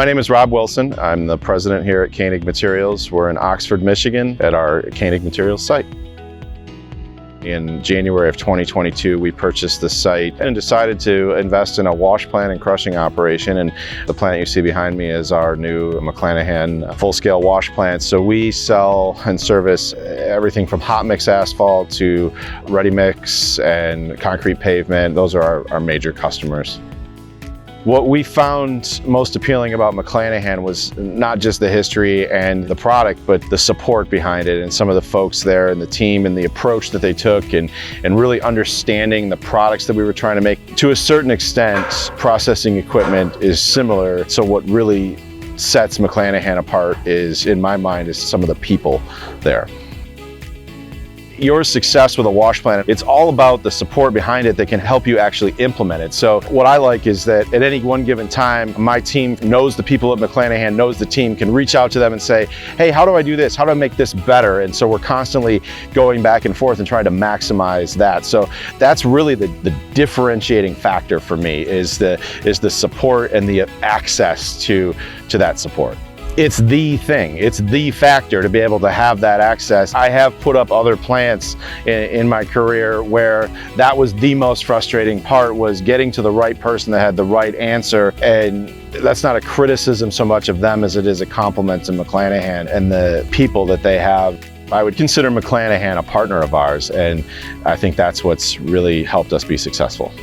My name is Rob Wilson. I'm the president here at Koenig Materials. We're in Oxford, Michigan at our Koenig Materials site. In January of 2022, we purchased the site and decided to invest in a wash plant and crushing operation. And the plant you see behind me is our new McLanahan full-scale wash plant. So we sell and service everything from hot mix asphalt to ready mix and concrete pavement. Those are our major customers. What we found most appealing about McLanahan was not just the history and the product, but the support behind it and some of the folks there and the team and the approach that they took and really understanding the products that we were trying to make. To a certain extent, processing equipment is similar. So what really sets McLanahan apart is, in my mind, is some of the people there. Your success with a wash plant, it's all about the support behind it that can help you actually implement it. So what I like is that at any one given time, my team knows the people at McLanahan, knows the team, can reach out to them and say, hey, how do I do this? How do I make this better? And so we're constantly going back and forth and trying to maximize that. So that's really the differentiating factor for me is the support and the access to that support. It's the thing, it's the factor to be able to have that access. I have put up other plants in my career where that was the most frustrating part, was getting to the right person that had the right answer. And that's not a criticism so much of them as it is a compliment to McLanahan and the people that they have. I would consider McLanahan a partner of ours, and I think that's what's really helped us be successful.